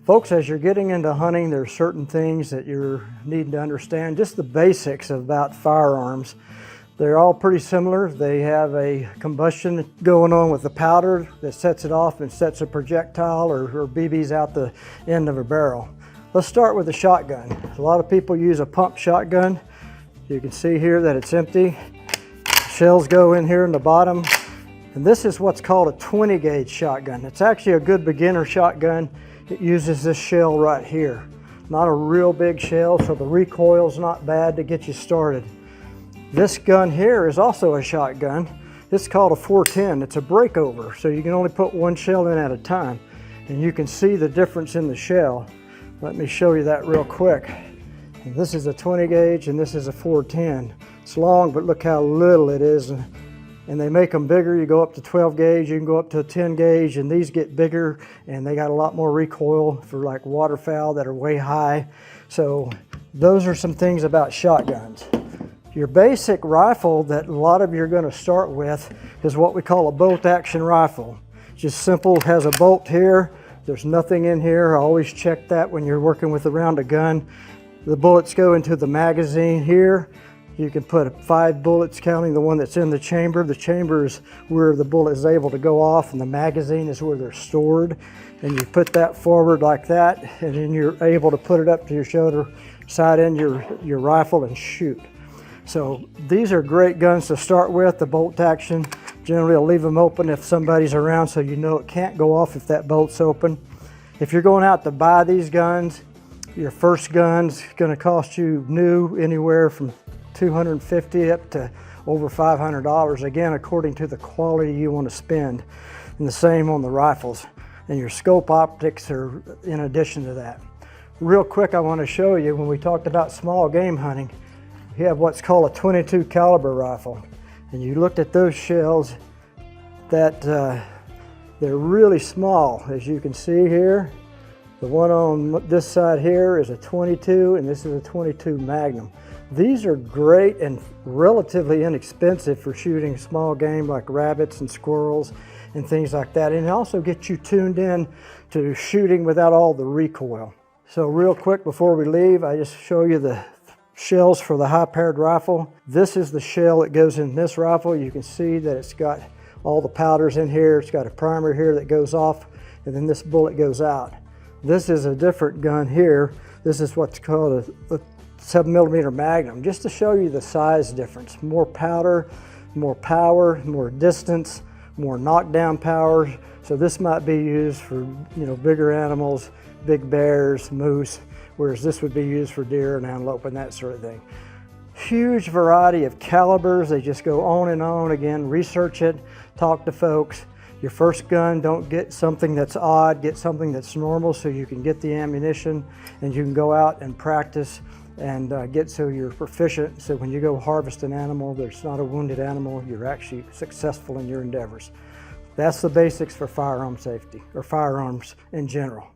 Folks, as you're getting into hunting, there's certain things that you're needing to understand, just the basics about firearms. They're all pretty similar. They have a combustion going on with the powder that sets it off and sets a projectile or BBs out the end of a barrel. Let's start with the shotgun. A lot of people use a pump shotgun. You can see here that it's empty. Shells go in here in the bottom. And this is what's called a 20 gauge shotgun. It's actually a good beginner shotgun. It uses this shell right here. Not a real big shell, so the recoil's not bad to get you started. This gun here is also a shotgun. It's called a 410. It's a breakover, so you can only put one shell in at a time. And you can see the difference in the shell. Let me show you that real quick. And this is a 20 gauge and this is a 410. It's long, but look how little it is. And they make them bigger. You go up to 12 gauge, you can go up to a 10 gauge, and these get bigger and they got a lot more recoil for like waterfowl that are way high. So those are some things about shotguns. Your basic rifle that a lot of you are going to start with is what we call a bolt action rifle. Just simple, has a bolt here. There's nothing in here. I always check that when you're working with around a gun. The bullets go into the magazine here. You can put 5 bullets, counting the one that's in the chamber. The chamber is where the bullet is able to go off, and the magazine is where they're stored. And you put that forward like that, and then you're able to put it up to your shoulder, side end your rifle and shoot. So these are great guns to start with. The bolt action, generally I'll leave them open if somebody's around so you know it can't go off if that bolt's open. If you're going out to buy these guns, your first gun's going to cost you new anywhere from $250 up to over $500, again according to the quality you want to spend. And the same on the rifles. And your scope optics are in addition to that. Real quick, I want to show you, when we talked about small game hunting, you have what's called a 22 caliber rifle. And you looked at those shells that they're really small, as you can see here. The one on this side here is a 22 and this is a 22 Magnum. These are great and relatively inexpensive for shooting small game like rabbits and squirrels and things like that. And it also gets you tuned in to shooting without all the recoil. So real quick before we leave, I just show you the shells for the high-powered rifle. This is the shell that goes in this rifle. You can see that it's got all the powders in here. It's got a primer here that goes off, and then this bullet goes out. This is a different gun here. This is what's called a 7mm Magnum, just to show you the size difference. More powder, more power, more distance, more knockdown power. So this might be used for, bigger animals, big bears, moose, whereas this would be used for deer and antelope and that sort of thing. Huge variety of calibers. They just go on and on. Again, research it, talk to folks. Your first gun, don't get something that's odd, get something that's normal so you can get the ammunition and you can go out and practice and get so you're proficient, so when you go harvest an animal, there's not a wounded animal, you're actually successful in your endeavors. That's the basics for firearm safety, or firearms in general.